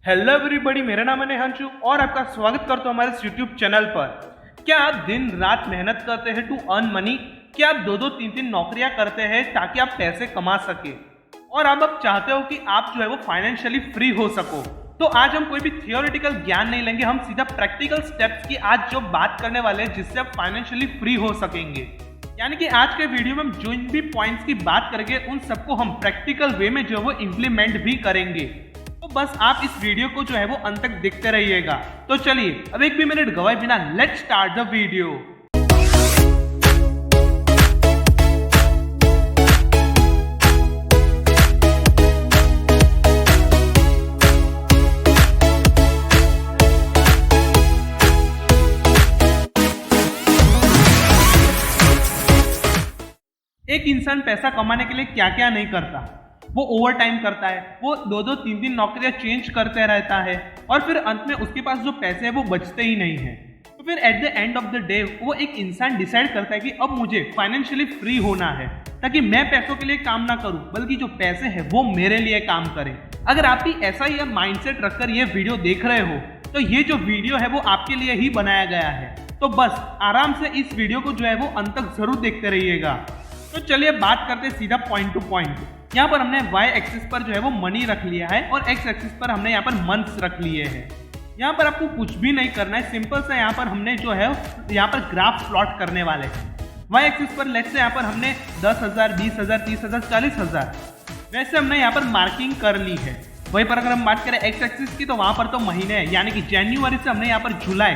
Hello everybody, मेरा नाम है नेहांशु और आपका स्वागत करता हूं हमारे इस यूट्यूब चैनल पर। क्या आप दिन रात मेहनत करते हैं टू अर्न मनी? क्या आप दो दो तीन तीन नौकरियां करते हैं ताकि आप पैसे कमा सके और अब चाहते हो कि आप जो है वो फाइनेंशियली फ्री हो सको? तो आज हम कोई भी थियोरेटिकल ज्ञान नहीं लेंगे, हम सीधा प्रैक्टिकल स्टेप्स की आज जो बात करने वाले हैं जिससे आप फाइनेंशियली फ्री हो सकेंगे। यानी कि आज के वीडियो में हम जो भी पॉइंट्स की बात करेंगे उन सबको हम प्रैक्टिकल वे में जो है वो इम्प्लीमेंट भी करेंगे। तो बस आप इस वीडियो को जो है वो अंत तक देखते रहिएगा। तो चलिए अब एक भी मिनट गवाए बिना लेट्स स्टार्ट द वीडियो। एक इंसान पैसा कमाने के लिए क्या क्या नहीं करता। वो ओवर टाइम करता है, वो दो दो तीन तीन नौकरियां चेंज करते रहता है और फिर अंत में उसके पास जो पैसे हैं वो बचते ही नहीं है। तो फिर at the end of the day वो एक इंसान डिसाइड करता है कि अब मुझे फाइनेंशियली फ्री होना है ताकि मैं पैसों के लिए काम ना करूं बल्कि जो पैसे हैं वो मेरे लिए काम करें। अगर आप भी ऐसा ही माइंडसेट रखकर ये वीडियो देख रहे हो तो ये जो वीडियो है वो आपके लिए ही बनाया गया है। तो बस आराम से इस वीडियो को जो है वो अंत तक जरूर देखते रहिएगा। तो चलिए बात करते हैं सीधा पॉइंट टू पॉइंट। यहाँ पर हमने y एक्सिस पर जो है वो मनी रख लिया है और x एक्सिस पर हमने यहाँ पर मंथ्स रख लिए हैं। यहाँ पर आपको कुछ भी नहीं करना है, सिंपल सा यहाँ पर हमने जो है यहाँ पर ग्राफ प्लॉट करने वाले हैं। y एक्सिस पर लेट्स से यहाँ पर हमने 10,000, 20,000, 30,000, 40,000 वैसे हमने यहाँ पर मार्किंग कर ली है। वहीं पर अगर हम बात करें x एक्सिस की तो वहाँ पर तो महीने हैं, यानी कि जनवरी से हमने यहाँ पर जुलाई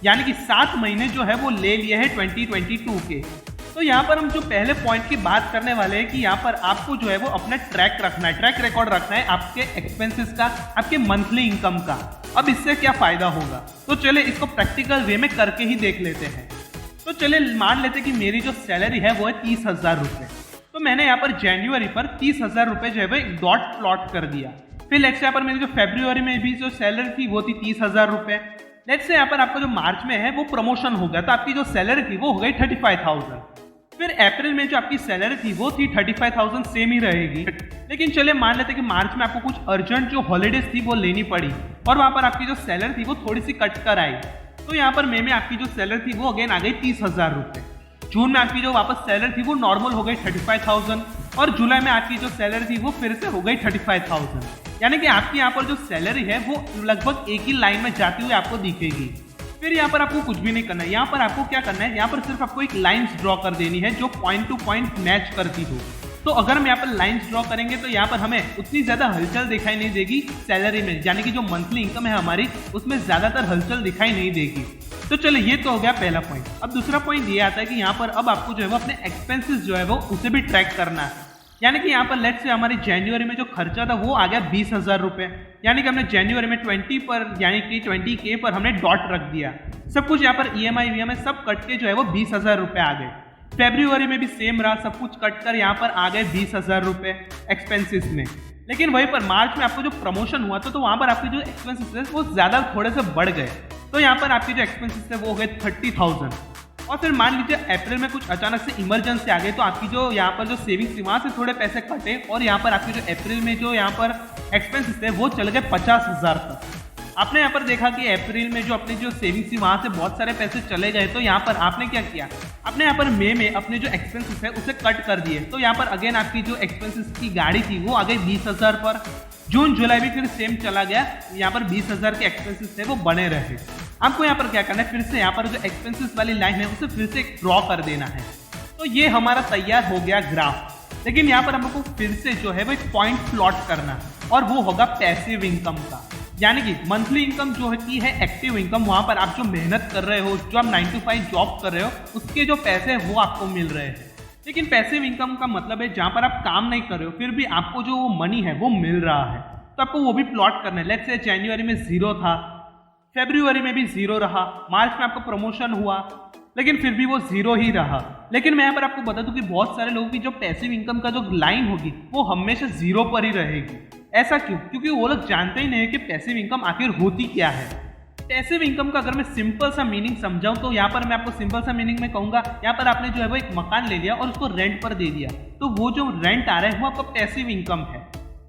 यानी कि 7 महीने जो है वो ले लिए हैं 2022 के। तो यहाँ पर हम जो पहले पॉइंट की बात करने वाले हैं कि यहाँ पर आपको जो है वो अपना ट्रैक रखना है, ट्रैक रिकॉर्ड रखना है आपके एक्सपेंसेस का, आपके मंथली इनकम का। अब इससे क्या फायदा होगा, तो चले इसको प्रैक्टिकल वे में करके ही देख लेते हैं। तो चले मान लेते कि मेरी जो सैलरी है वो है 30,000 रुपये। तो मैंने यहाँ पर जनवरी पर 30,000 रुपये जो है वो एक डॉट प्लॉट कर दिया। फिर लेट्स से यहाँ पर मेरी जो फरवरी में भी जो सैलरी थी वो थी 30,000 रुपये। लेट्स से यहाँ पर आपका जो मार्च में है वो प्रमोशन हो गया तो आपकी जो सैलरी थी वो हो गई 35,000। फिर अप्रैल में जो आपकी सैलरी थी वो थी 35,000, सेम ही रहेगी। लेकिन चले मान लेते कि मार्च में आपको कुछ अर्जेंट जो हॉलीडेज थी वो लेनी पड़ी और वहां पर आपकी जो सैलरी थी वो थोड़ी सी कट कर आई। तो यहाँ पर मई में आपकी जो सैलरी थी वो अगेन आ गई 30,000 रुपये। जून में आपकी जो वापस सैलरी थी वो नॉर्मल हो गई 35,000 और जुलाई में आपकी जो सैलरी थी वो फिर से हो गई 35,000। यानी कि आपकी यहाँ पर जो सैलरी है वो लगभग एक ही लाइन में जाती हुई आपको दिखेगी। फिर यहाँ पर आपको कुछ भी नहीं करना है, यहाँ पर आपको क्या करना है, यहाँ पर सिर्फ आपको एक लाइंस ड्रॉ कर देनी है जो पॉइंट टू पॉइंट मैच करती हो। तो अगर हम यहाँ पर लाइंस ड्रॉ करेंगे तो यहाँ पर हमें उतनी ज्यादा हलचल दिखाई नहीं देगी सैलरी में, यानी कि जो मंथली इनकम है हमारी उसमें ज्यादातर हलचल दिखाई नहीं देगी। तो चलिए ये तो हो गया पहला पॉइंट। अब दूसरा पॉइंट ये आता है कि यहाँ पर अब आपको जो है वो अपने एक्सपेंसेस जो है वो उसे भी ट्रैक करना है। यानी कि यहाँ पर लेट्स से हमारी जनवरी में जो खर्चा था वो आ गया 20,000 रुपये। यानी कि हमने जनवरी में 20 पर यानी कि 20K पर हमने डॉट रख दिया। सब कुछ यहाँ पर EMI सब कट के जो है वो 20,000 रुपये आ गए। फरवरी में भी सेम रहा, सब कुछ कट कर यहाँ पर आ गए 20,000 रुपये एक्सपेंसेस में। लेकिन वहीं पर मार्च में आपको जो प्रमोशन हुआ तो वहाँ पर आपके जो एक्सपेंसेस थे वो ज़्यादा थोड़े से बढ़ गए। तो यहाँ पर आपके जो एक्सपेंसेस थे वो हो गए 30,000। और फिर मान लीजिए अप्रैल में कुछ अचानक से इमरजेंसी आ गई तो आपकी जो यहाँ पर जो सेविंग्स थी वहाँ से थोड़े पैसे कटे और यहाँ पर आपकी जो अप्रैल में जो यहाँ पर एक्सपेंसेस थे वो चले गए 50,000 तक। आपने यहाँ पर देखा कि अप्रैल में जो अपनी जो सेविंग्स थी वहाँ से बहुत सारे पैसे चले गए। तो यहाँ पर आपने क्या किया, आपने यहाँ पर मई में अपने जो एक्सपेंसेस है उसे कट कर दिए। तो यहाँ पर अगेन आपकी जो एक्सपेंसेस की गाड़ी थी वो आ गई 20,000 पर। जून जुलाई भी फिर सेम चला गया, यहाँ पर 20,000 के एक्सपेंसेस थे वो बने रहे। आपको यहाँ पर क्या करना है, फिर से यहाँ पर जो एक्सपेंसेस वाली लाइन है उसे फिर से ड्रॉ कर देना है। तो ये हमारा तैयार हो गया ग्राफ। लेकिन यहाँ पर हमको फिर से जो है वो एक पॉइंट प्लॉट करना है और वो होगा पैसिव इनकम का। यानी कि मंथली इनकम जो है एक्टिव इनकम, वहां पर आप जो मेहनत कर रहे हो, जो आप 9 to 5 जॉब कर रहे हो उसके जो पैसे हैं वो आपको मिल रहे हैं। लेकिन पैसिव इनकम का मतलब है जहां पर आप काम नहीं कर रहे हो फिर भी आपको जो मनी है वो मिल रहा है। तो आपको वो भी प्लॉट करना है। लेट्स से जनवरी में 0 था, फरवरी में भी 0 रहा, मार्च में आपका प्रमोशन हुआ लेकिन फिर भी वो 0 ही रहा। लेकिन मैं यहाँ पर आपको बता दूं कि बहुत सारे लोगों की जो पैसिव इनकम का जो लाइन होगी वो हमेशा 0 पर ही रहेगी। ऐसा क्यों? क्योंकि वो लोग जानते ही नहीं है कि पैसिव इनकम आखिर होती क्या है। पैसिव इनकम का अगर मैं सिंपल सा मीनिंग समझाऊं तो यहाँ पर मैं आपको सिंपल सा मीनिंग में कहूंगा, यहाँ पर आपने जो है वो एक मकान ले लिया और उसको रेंट पर दे दिया तो वो जो रेंट आ रहा है वो आपका पैसिव इनकम है।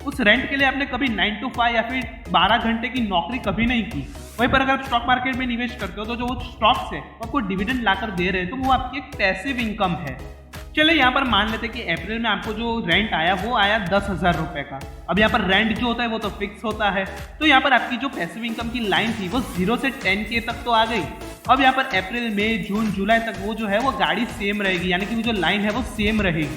उस रेंट के लिए आपने कभी 9 to 5 या फिर 12 घंटे की नौकरी कभी नहीं की। वहीं पर अगर आप स्टॉक मार्केट में निवेश करते हो तो जो वो स्टॉक्स है वो आपको डिविडेंड लाकर दे रहे हैं, तो वो आपकी एक पैसिव इनकम है। चलिए यहाँ पर मान लेते हैं कि अप्रैल में आपको जो रेंट आया वो आया 10,000 रुपए का। अब यहाँ पर रेंट जो होता है वो तो फिक्स होता है, तो यहाँ पर आपकी जो पैसिव इनकम की लाइन थी वो 0 से 10K तक तो आ गई। अब यहाँ पर अप्रैल मई जून जुलाई तक वो जो है वो गाड़ी सेम रहेगी, यानी कि वो जो लाइन है वो सेम रहेगी।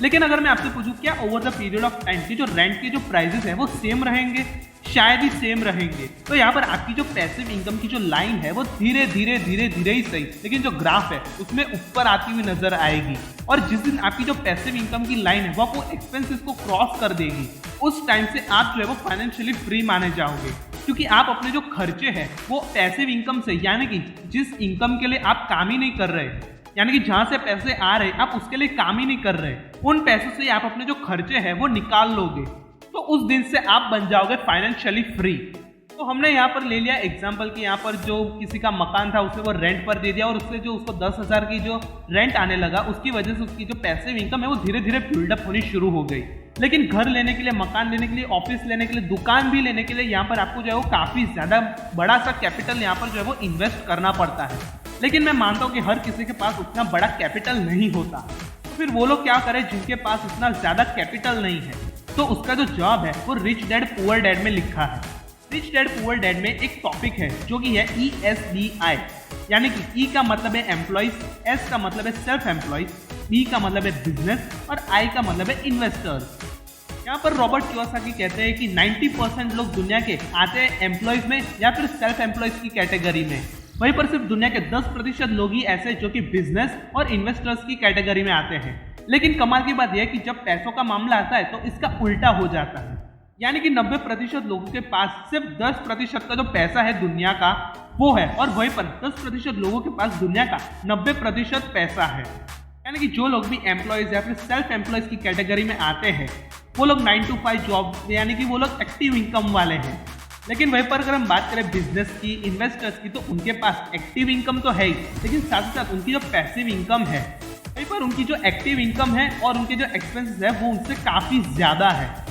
लेकिन अगर मैं आपसे पूछूं क्या over the period of time की जो रेंट के जो प्राइसेस है वो सेम रहेंगे? शायद ही सेम रहेंगे। तो यहाँ पर आपकी जो पैसिव इनकम की जो लाइन है वो धीरे धीरे ही सही, लेकिन जो ग्राफ है उसमें ऊपर आती हुई नजर आएगी। और जिस दिन आपकी जो पैसिव इनकम की लाइन है वो आपको एक्सपेंसेस को क्रॉस कर देगी, उस टाइम से आप जो है वो फाइनेंशियली फ्री माने जाओगे, क्योंकि आप अपने जो खर्चे हैं वो पैसिव इनकम से, यानी कि जिस इनकम के लिए आप काम ही नहीं कर रहे, यानी कि जहां से पैसे आ रहे आप उसके लिए काम ही नहीं कर रहे, उन पैसों से आप अपने जो खर्चे हैं वो निकाल लोगे, तो उस दिन से आप बन जाओगे फाइनेंशियली फ्री। तो हमने यहाँ पर ले लिया एग्जांपल कि यहाँ पर जो किसी का मकान था उसे वो रेंट पर दे दिया और उससे जो उसको 10,000 की जो रेंट आने लगा उसकी वजह से उसकी जो पैसिव इनकम है वो धीरे धीरे बिल्डअप होनी शुरू हो गई। लेकिन घर लेने के लिए, मकान लेने के लिए, ऑफिस लेने के लिए, दुकान भी लेने के लिए यहाँ पर आपको जो है वो काफी ज्यादा बड़ा सा कैपिटल यहाँ पर जो है वो इन्वेस्ट करना पड़ता है। लेकिन मैं मानता हूँ कि हर किसी के पास उतना बड़ा कैपिटल नहीं होता, तो फिर वो लोग क्या करें जिनके पास उतना ज्यादा कैपिटल नहीं है, तो उसका जो जॉब है वो रिच डैड पुअर डैड में लिखा है। रिच डैड पुअर डैड में एक टॉपिक है जो कि है ESBI, यानी कि E का मतलब है एम्प्लॉइज, S का मतलब है सेल्फ एम्प्लॉइज, B का मतलब है बिजनेस और I का मतलब है इन्वेस्टर्स। यहाँ पर रॉबर्ट कियोसाकी कहते हैं कि 90% लोग दुनिया के आते हैं एम्प्लॉइज में या फिर सेल्फ एम्प्लॉइज की कैटेगरी में, वहीं पर सिर्फ दुनिया के 10% लोग ही ऐसे जो कि बिजनेस और इन्वेस्टर्स की कैटेगरी में आते हैं। लेकिन कमाल की बात यह है कि जब पैसों का मामला आता है तो इसका उल्टा हो जाता है, यानी कि 90% लोगों के पास सिर्फ 10% का जो पैसा है दुनिया का वो है, और वहीं पर 10% लोगों के पास दुनिया का 90% पैसा है। यानी कि जो लोग भी एम्प्लॉयज या फिर सेल्फ एम्प्लॉयज की कैटेगरी में आते हैं वो लोग 9 to 5 जॉब, यानी कि वो लोग एक्टिव इनकम वाले हैं। लेकिन वहीं पर अगर हम बात करें बिजनेस की, इन्वेस्टर्स की, तो उनके पास एक्टिव इनकम तो है ही, लेकिन साथ ही साथ उनकी जो पैसिव इनकम है, वहीं पर उनकी जो एक्टिव इनकम है और उनके जो एक्सपेंसेस है वो उनसे काफी ज्यादा है।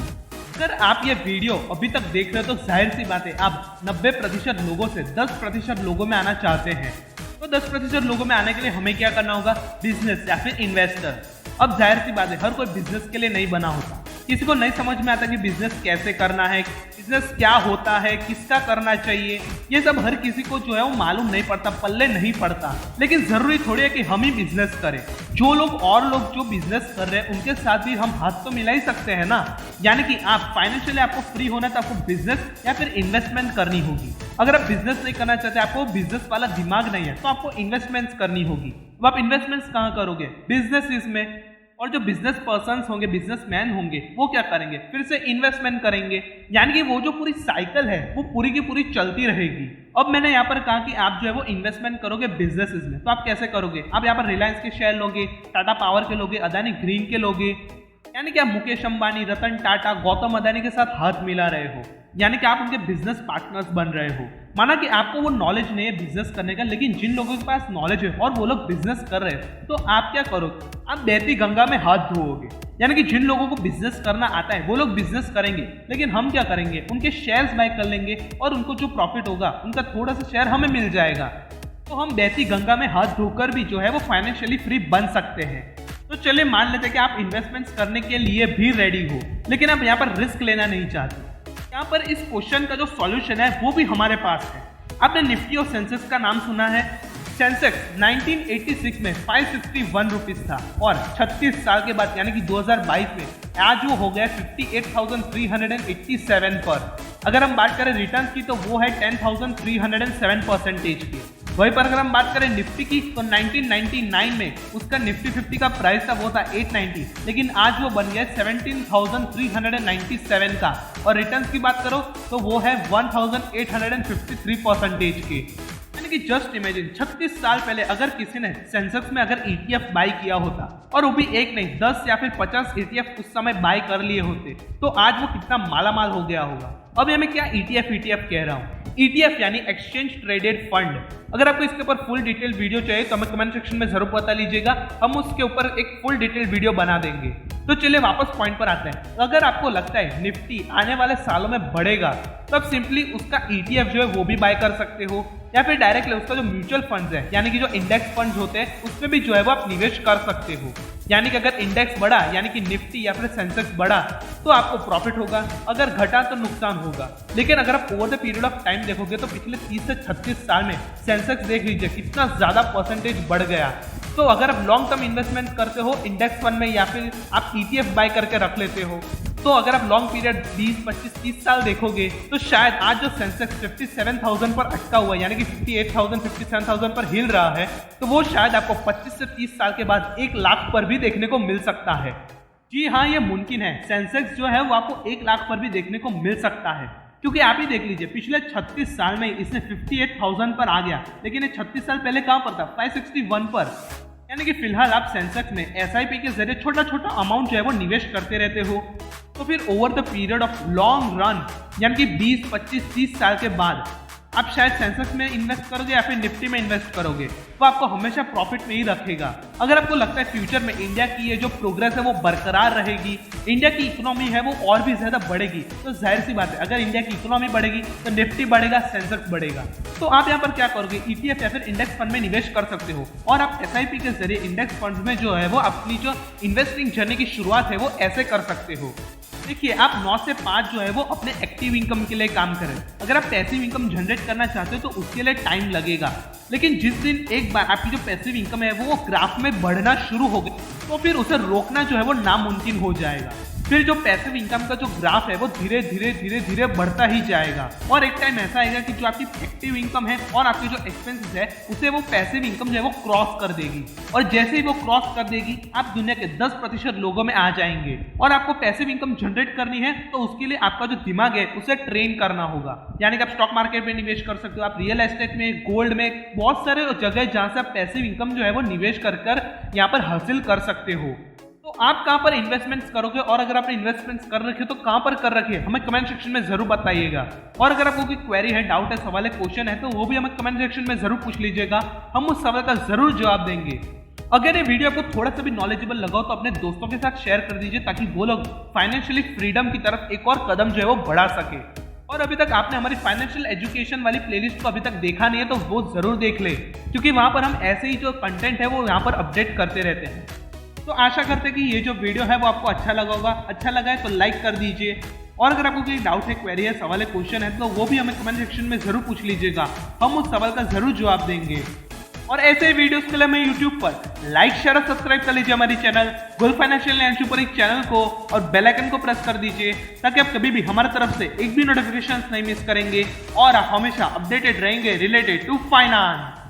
अगर आप ये वीडियो अभी तक देख रहे हो तो जाहिर सी बात है आप 90% लोगों से 10% लोगों में आना चाहते हैं, तो 10% लोगों में आने के लिए हमें क्या करना होगा? बिजनेस या फिर इन्वेस्टर। अब जाहिर सी बात है हर कोई बिजनेस के लिए नहीं बना होता, किसी को नहीं समझ में आता कि बिजनेस कैसे करना है, बिजनेस क्या होता है, किसका करना चाहिए, ये सब हर किसी को जो है वो मालूम नहीं पड़ता, पल्ले नहीं पड़ता। लेकिन जरूरी थोड़ी है कि हम ही बिजनेस करें, जो लोग और लोग जो बिजनेस कर रहे हैं उनके साथ भी हम हाथ तो मिला ही सकते हैं ना। यानी कि आप फाइनेंशियली आपको फ्री होना है तो आपको बिजनेस या फिर इन्वेस्टमेंट करनी होगी। अगर आप बिजनेस नहीं करना चाहते, आपको बिजनेस वाला दिमाग नहीं है, तो आपको इन्वेस्टमेंट्स करनी होगी। अब आप इन्वेस्टमेंट्स कहाँ करोगे? बिजनेस में। और जो बिजनेस पर्सन्स होंगे, बिजनेसमैन होंगे, वो क्या करेंगे? फिर से इन्वेस्टमेंट करेंगे, यानी कि वो जो पूरी साइकिल है वो पूरी की पूरी चलती रहेगी। अब मैंने यहाँ पर कहा कि आप जो है वो इन्वेस्टमेंट करोगे बिजनेसेस में, तो आप कैसे करोगे? आप यहाँ पर रिलायंस के शेयर लोगे, टाटा पावर के लोगे, अदानी ग्रीन के लोगे, यानी कि आप मुकेश अंबानी, रतन टाटा, गौतम अदानी के साथ हाथ मिला रहे हो, यानी कि आप उनके बिजनेस पार्टनर्स बन रहे हो। माना कि आपको वो नॉलेज नहीं है बिजनेस करने का, लेकिन जिन लोगों के पास नॉलेज है और वो लोग बिजनेस कर रहे हैं, तो आप क्या करोगे? आप बहती गंगा में हाथ धोओगे। यानी कि जिन लोगों को बिजनेस करना आता है वो लोग बिजनेस करेंगे, लेकिन हम क्या करेंगे? उनके शेयर्स बाय कर लेंगे और उनको जो प्रॉफिट होगा उनका थोड़ा सा शेयर हमें मिल जाएगा। तो हम बहती गंगा में हाथ धोकर भी जो है वो फाइनेंशियली फ्री बन सकते हैं। तो चलिए मान लेते हैं कि आप इन्वेस्टमेंट्स करने के लिए भी रेडी हो, लेकिन आप यहाँ पर रिस्क लेना नहीं चाहते। यहाँ पर इस क्वेश्चन का जो सॉल्यूशन है वो भी हमारे पास है। आपने निफ्टी और सेंसेक्स का नाम सुना है? सेंसेक्स 1986 में 561 रुपीज था और 36 साल के बाद यानी कि 2022 में आज वो हो गया 58,387 पर। अगर हम बात करें रिटर्न की तो वो है 10,307% की। वहीं पर अगर हम बात करें निफ्टी की तो 1999 में उसका निफ्टी 50 का प्राइस था वो था 890, लेकिन आज वो बन गया 17,397 का। और रिटर्न्स की बात करो तो वो है 1,853% की। यानी कि जस्ट इमेजिन 36 साल पहले अगर किसी ने सेंसेक्स में अगर ETF बाय किया होता, और वो भी एक नहीं 10 या फिर 50 ETF उस समय बाय कर लिए होते, तो आज वो कितना मालामाल हो गया होगा। अब मैं क्या ETF कह रहा हूँ? ETF यानी एक्सचेंज ट्रेडेड फंड। अगर आपको इसके ऊपर फुल डिटेल वीडियो चाहिए तो हमें कमेंट सेक्शन में जरूर बता लीजिएगा, हम उसके ऊपर एक फुल डिटेल वीडियो बना देंगे। तो चलिए वापस पॉइंट पर आते हैं। अगर आपको लगता है निफ्टी आने वाले सालों में बढ़ेगा तो आप सिंपली उसका ETF जो है वो भी बाय कर सकते हो, या फिर डायरेक्टली उसका जो म्यूचुअल फंड्स है यानी कि जो इंडेक्स फंड्स होते हैं उसमें भी जो है वो आप निवेश कर सकते हो। यानी कि अगर इंडेक्स बढ़ा यानी कि निफ्टी या फिर सेंसेक्स बढ़ा तो आपको प्रॉफिट होगा, अगर घटा तो नुकसान होगा। लेकिन अगर आप over the period of time देखोगे तो पिछले 30 से 36 साल में सेंसेक्स देख लीजिए कितना ज्यादा परसेंटेज बढ़ गया। तो अगर आप लॉन्ग टर्म इन्वेस्टमेंट करते हो इंडेक्स फंड में या फिर आप ETF बाय करके रख लेते हो, तो अगर आप लॉन्ग पीरियड 20, 25, 30 साल देखोगे तो शायद आज जो सेंसेक्स 57,000 पर अटका हुआ है यानी कि 58,000, 57,000 पर हिल रहा है, तो वो शायद आपको 25 से 30 साल के बाद 1 लाख पर भी देखने को मिल सकता है। जी हाँ, ये मुमकिन है। सेंसेक्स जो है वो आपको 1 लाख पर भी देखने को मिल सकता है, क्योंकि आप ही देख लीजिए पिछले 36 साल में इसने 58,000 पर आ गया, लेकिन ये 36 साल पहले कहाँ पर था? 561 पर। यानी कि फिलहाल आप सेंसेक्स में SIP के जरिए छोटा छोटा अमाउंट जो है वो निवेश करते रहते हो, तो फिर over the period of long run यानी कि 20, 25, 30 साल के बाद आप शायद सेंसेक्स में इन्वेस्ट करोगे या फिर निफ्टी में इन्वेस्ट करोगे, तो आपको हमेशा प्रॉफिट में ही रखेगा। अगर आपको लगता है फ्यूचर में इंडिया की ये जो प्रोग्रेस है वो बरकरार रहेगी, इंडिया की इकोनॉमी है वो और भी ज्यादा बढ़ेगी, तो जाहिर सी बात है अगर इंडिया की इकोनॉमी बढ़ेगी तो निफ्टी बढ़ेगा, सेंसेक्स बढ़ेगा। तो आप यहाँ पर क्या करोगे? ETF या फिर इंडेक्स फंड में निवेश कर सकते हो, और आप SIP के जरिए इंडेक्स फंड में जो है वो अपनी जो इन्वेस्टिंग जर्नी की शुरुआत है वो ऐसे कर सकते हो। देखिए, आप 9 से 5 जो है वो अपने एक्टिव इनकम के लिए काम करें। अगर आप पैसिव इनकम जनरेट करना चाहते हो तो उसके लिए टाइम लगेगा, लेकिन जिस दिन एक बार आपकी जो पैसिव इनकम है वो ग्राफ में बढ़ना शुरू हो गई तो फिर उसे रोकना जो है वो नामुमकिन हो जाएगा। फिर जो पैसिव इनकम का जो ग्राफ है वो धीरे धीरे धीरे धीरे बढ़ता ही जाएगा, और एक टाइम ऐसा आएगा कि जो आपकी एक्टिव इनकम है और आपकी जो एक्सपेंसेस है उसे वो पैसिव इनकम जो है वो क्रॉस कर देगी, और जैसे ही वो क्रॉस कर देगी आप दुनिया के 10% लोगों में आ जाएंगे। और आपको पैसिव इनकम जनरेट करनी है तो उसके लिए आपका जो दिमाग है उसे ट्रेन करना होगा। यानी कि आप स्टॉक मार्केट में निवेश कर सकते हो, आप रियल एस्टेट में, गोल्ड में, बहुत सारे जगह जहां से आप पैसिव इनकम जो है वो निवेश कर यहाँ पर हासिल कर सकते हो। तो आप कहां पर इन्वेस्टमेंट्स करोगे, और अगर आपने इन्वेस्टमेंट्स कर रखे तो कहां पर कर रखे हमें कमेंट सेक्शन में जरूर बताइएगा। और अगर आपको कोई क्वेरी है, डाउट है, सवाल है, क्वेश्चन है तो वो भी हमें कमेंट सेक्शन में जरूर पूछ लीजिएगा, हम उस सवाल का जरूर जवाब देंगे। अगर ये वीडियो आपको थोड़ा सा भी नॉलेजेबल लगा हो तो अपने दोस्तों के साथ शेयर कर दीजिए, ताकि वो लोग फाइनेंशियली फ्रीडम की तरफ एक और कदम जो है वो बढ़ा सके। और अभी तक आपने हमारी फाइनेंशियल एजुकेशन वाली प्लेलिस्ट को अभी तक देखा नहीं है तो वो जरूर देख ले, क्योंकि वहां पर हम ऐसे ही जो कंटेंट है वो यहाँ पर अपडेट करते रहते हैं। तो आशा करते हैं कि ये जो वीडियो है वो आपको अच्छा लगा होगा। अच्छा लगा है तो लाइक कर दीजिए, और अगर आपको कोई डाउट है, क्वेरी है, सवाल है, क्वेश्चन है तो वो भी हमें कमेंट सेक्शन में जरूर पूछ लीजिएगा, हम उस सवाल का जरूर जवाब देंगे। और ऐसे वीडियोस के लिए हमें यूट्यूब पर लाइक, शेयर और सब्सक्राइब कर लीजिए हमारी channel gold financial and super एक चैनल को, और बेल आइकन को प्रेस कर दीजिए ताकि आप कभी भी हमारी तरफ से एक भी नोटिफिकेशन नहीं मिस करेंगे और आप हमेशा अपडेटेड रहेंगे रिलेटेड टू फाइनेंस।